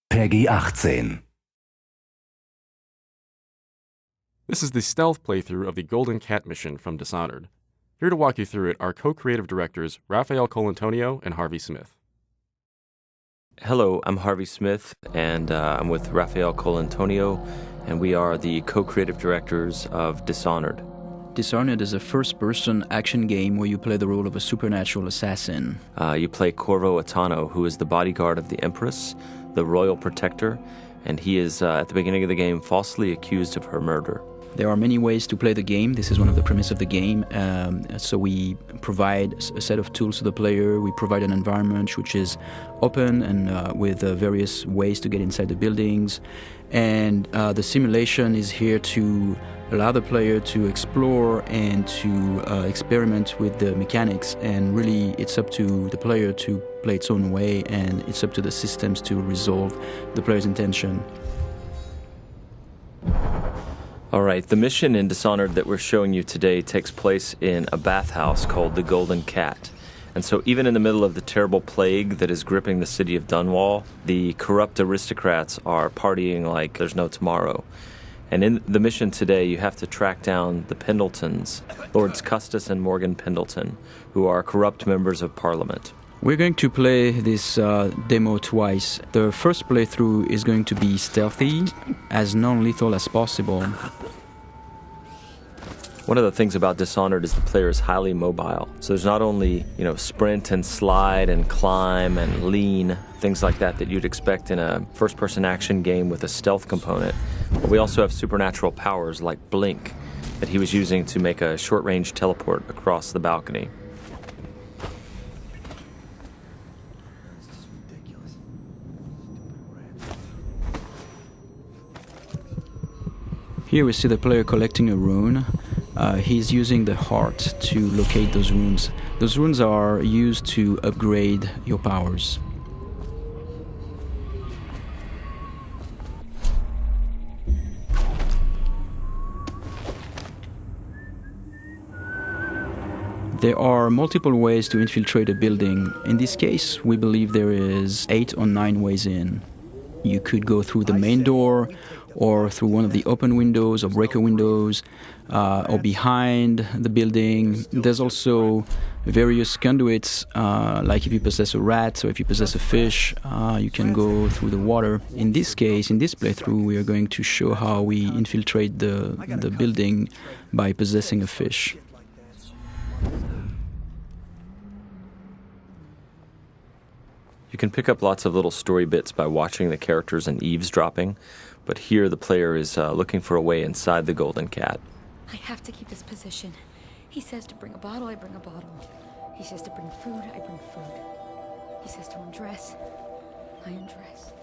PEGI 18. This is the stealth playthrough of the Golden Cat mission from Dishonored. Here to walk you through it are co-creative directors Raphael Colantonio and Harvey Smith. Hello, I'm Harvey Smith, and I'm with Raphael Colantonio, and we are the co-creative directors of Dishonored. Dishonored is a first-person action game where you play the role of a supernatural assassin. You play Corvo Atano, who is the bodyguard of the Empress, the royal protector, and he is, at the beginning of the game, falsely accused of her murder. There are many ways to play the game. This is one of the premises of the game. So we provide a set of tools to the player. We provide an environment which is open and with various ways to get inside the buildings. And the simulation is here to allow the player to explore and to experiment with the mechanics. And really, it's up to the player to play its own way, and it's up to the systems to resolve the player's intention. All right, the mission in Dishonored that we're showing you today takes place in a bathhouse called the Golden Cat. And so even in the middle of the terrible plague that is gripping the city of Dunwall, the corrupt aristocrats are partying like there's no tomorrow. And in the mission today, you have to track down the Pendletons, Lords Custis and Morgan Pendleton, who are corrupt members of Parliament. We're going to play this demo twice. The first playthrough is going to be stealthy, as non-lethal as possible. One of the things about Dishonored is the player is highly mobile. So there's not only, sprint and slide and climb and lean, things like that you'd expect in a first-person action game with a stealth component. But we also have supernatural powers like Blink that he was using to make a short-range teleport across the balcony. Here we see the player collecting a rune. He's using the heart to locate those runes. Those runes are used to upgrade your powers. There are multiple ways to infiltrate a building. In this case, we believe there is 8 or 9 ways in. You could go through the main door, or through one of the open windows or breaker windows, or behind the building. There's also various conduits, like if you possess a rat or if you possess a fish, you can go through the water. In this case, in this playthrough, we are going to show how we infiltrate the building by possessing a fish. You can pick up lots of little story bits by watching the characters and eavesdropping, but here the player is looking for a way inside the Golden Cat. I have to keep this position. He says to bring a bottle, I bring a bottle. He says to bring food, I bring food. He says to undress, I undress.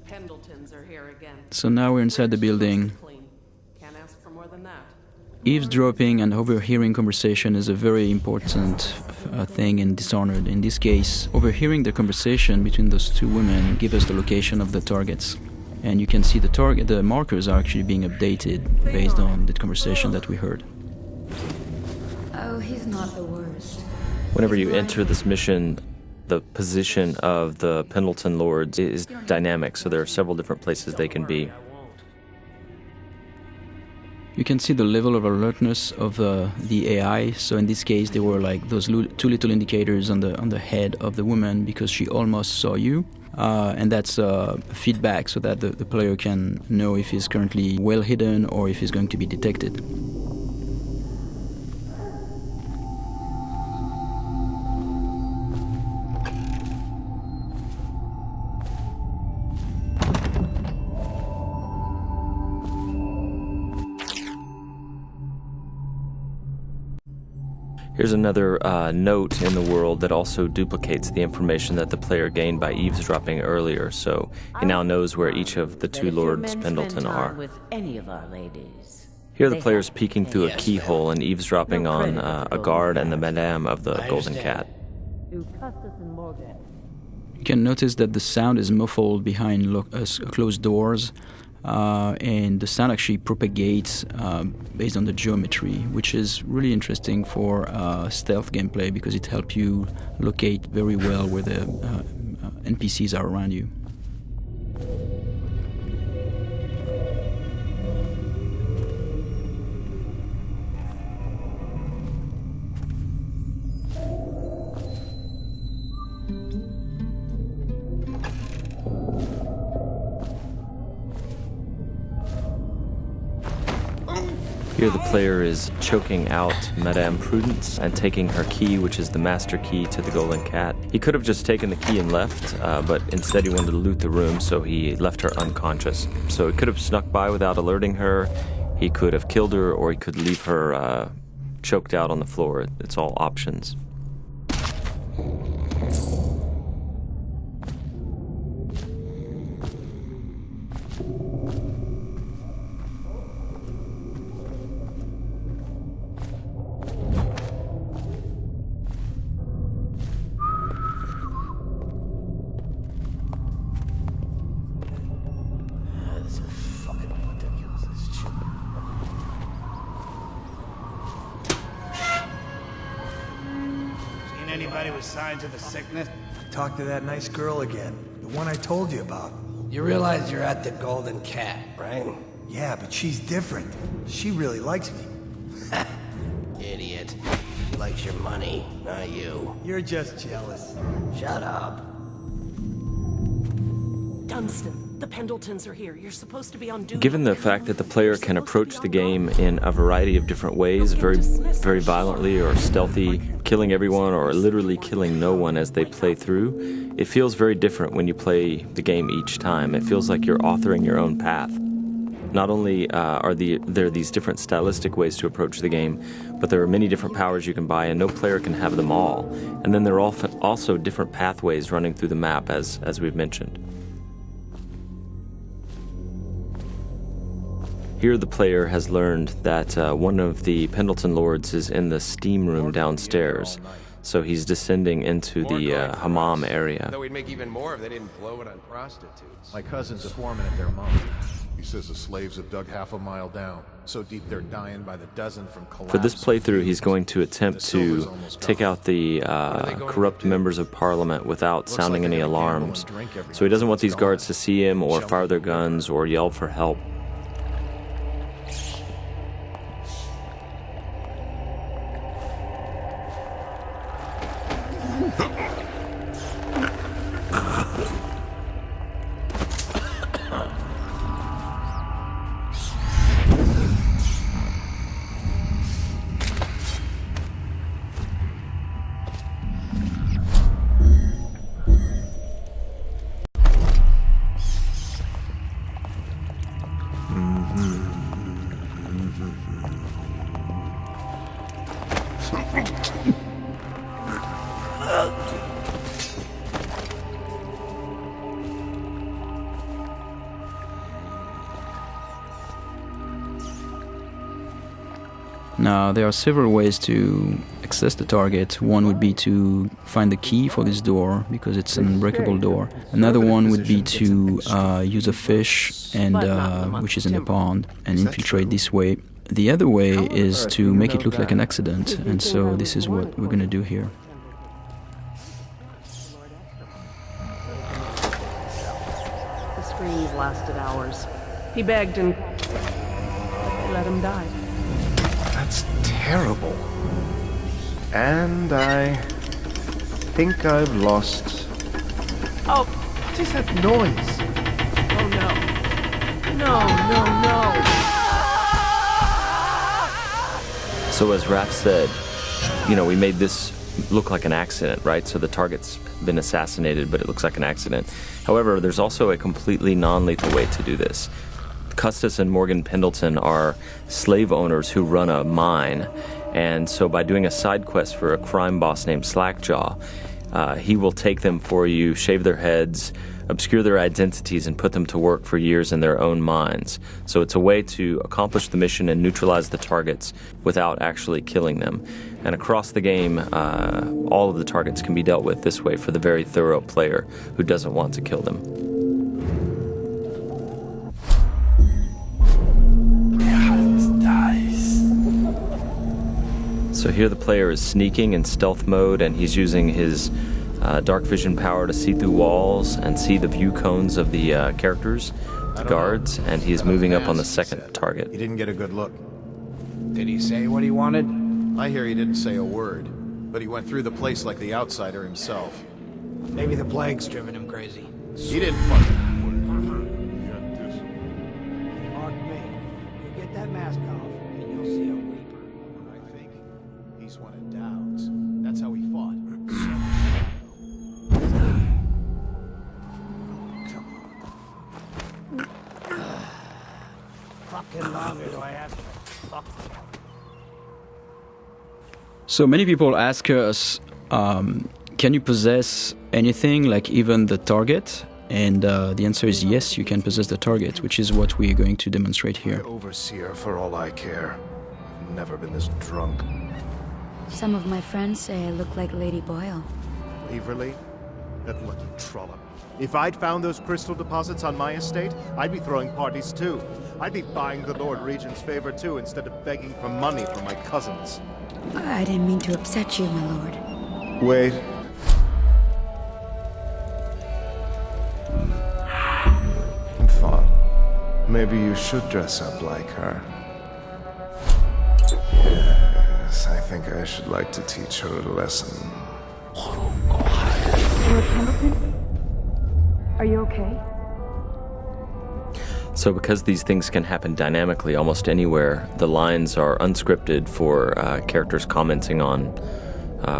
Pendletons are here again. So now we're inside the building. Can't ask for more than that. Eavesdropping and overhearing conversation is a very important thing in Dishonored. In this case, overhearing the conversation between those two women gives us the location of the targets. And you can see the markers are actually being updated based on the conversation that we heard. Oh, he's not the worst. Whenever you enter this mission, the position of the Pendleton Lords is dynamic, so there are several different places they can be. You can see the level of alertness of the AI. So in this case, there were like those 2 little indicators on the head of the woman because she almost saw you. And that's feedback so that the player can know if he's currently well hidden or if he's going to be detected. Here's another note in the world that also duplicates the information that the player gained by eavesdropping earlier, so he now knows where each of the two Lords Pendleton are. With any of our ladies, Here the player's peeking through a keyhole and eavesdropping on a guard and the madame of the Golden Cat. to Custis and Morgan. You can notice that the sound is muffled behind closed doors, and the sound actually propagates based on the geometry, which is really interesting for stealth gameplay because it helps you locate very well where the NPCs are around you. Here the player is choking out Madame Prudence and taking her key, which is the master key to the Golden Cat. He could have just taken the key and left, but instead he wanted to loot the room, so he left her unconscious. So he could have snuck by without alerting her, he could have killed her, or he could leave her choked out on the floor. It's all options. Anybody with signs of the sickness? Talk to that nice girl again. The one I told you about. You realize you're at the Golden Cat, right? Yeah, but she's different. She really likes me. Idiot. She likes your money, not you. You're just jealous. Shut up. Dunstan, the Pendletons are here. You're supposed to be on duty. Given the fact that the player can approach the game in a variety of different ways, very violently or stealthy, killing everyone or literally killing no one as they play through, it feels very different when you play the game each time. It feels like you're authoring your own path. Not only are there these different stylistic ways to approach the game, but there are many different powers you can buy, and no player can have them all. And then there are also different pathways running through the map, as we've mentioned. Here the player has learned that one of the Pendleton Lords is in the steam room downstairs, so he's descending into the hammam area. Though we'd make even more if they didn't blow it on prostitutes. My cousin's a foreman at their mom. He says the slaves have dug half a mile down, so deep they're dying by the dozen from collapse. For this playthrough, he's going to attempt to take out the corrupt members of Parliament without sounding any alarms. So he doesn't want these guards to see him or fire their guns or yell for help. Now, there are several ways to access the target. One would be to find the key for this door, because it's an unbreakable door. Another one would be to use a fish, and which is in the pond, and infiltrate this way. The other way is to make it look like an accident, and so this is what we're going to do here. The screams lasted hours. He begged and let him die. That's terrible. And I think I've lost... Oh, What is that noise? oh no. No. So as Raph said, we made this look like an accident, right? So the target's been assassinated, but it looks like an accident. However, there's also a completely non-lethal way to do this. Custis and Morgan Pendleton are slave owners who run a mine, And so by doing a side quest for a crime boss named Slackjaw, he will take them for you, shave their heads, obscure their identities, and put them to work for years in their own mines. So it's a way to accomplish the mission and neutralize the targets without actually killing them. And across the game, all of the targets can be dealt with this way for the very thorough player who doesn't want to kill them. So here the player is sneaking in stealth mode, and he's using his dark vision power to see through walls and see the view cones of the characters, the guards, and he's moving up on the second target. He didn't get a good look. Did he say what he wanted? I hear he didn't say a word, but he went through the place like the outsider himself. Maybe the plague's driven him crazy. He didn't fucking... Pardon me. You get that mask off, and you'll see a weeper. I think he's one of Dowd's. That's how he fought. Fucking longer do I have to fuck? So many people ask us, can you possess anything, like even the target? And the answer is yes, you can possess the target, which is what we're going to demonstrate here. Overseer, for all I care. I've never been this drunk. Some of my friends say I look like Lady Boyle. Waverly? That lucky trollop. If I'd found those crystal deposits on my estate, I'd be throwing parties too. I'd be buying the Lord Regent's favor too, instead of begging for money from my cousins. I didn't mean to upset you, my lord. Wait. I thought maybe you should dress up like her. Yes, I think I should like to teach her a lesson. Lord Pendleton? Are you okay? So because these things can happen dynamically almost anywhere, the lines are unscripted for characters commenting on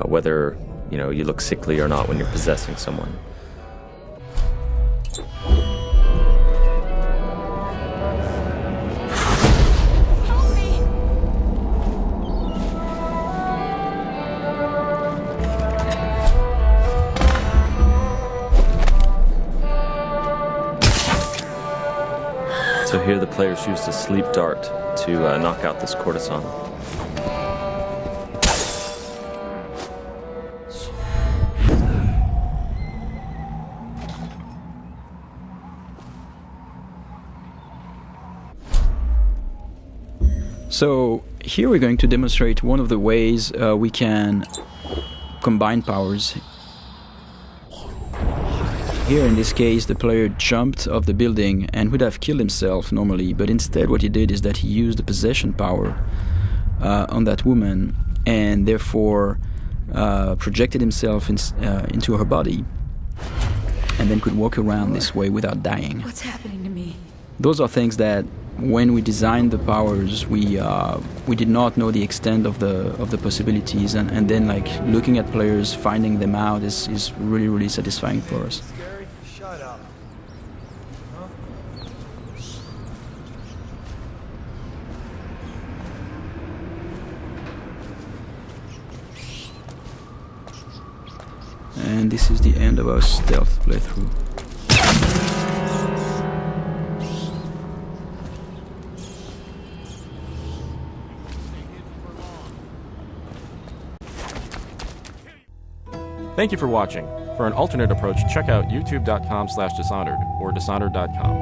whether you look sickly or not when you're possessing someone. So here the players used a sleep dart to knock out this courtesan. So here we're going to demonstrate one of the ways we can combine powers. Here in this case the player jumped off the building and would have killed himself normally, but instead what he did is that he used the possession power on that woman and therefore projected himself into her body and then could walk around this way without dying. What's happening to me? Those are things that when we designed the powers we did not know the extent of the possibilities, and then like looking at players finding them out is really, really satisfying for us. Shut up. Huh? And this is the end of our stealth playthrough. Thank you for watching. For an alternate approach, check out youtube.com/Dishonored or Dishonored.com.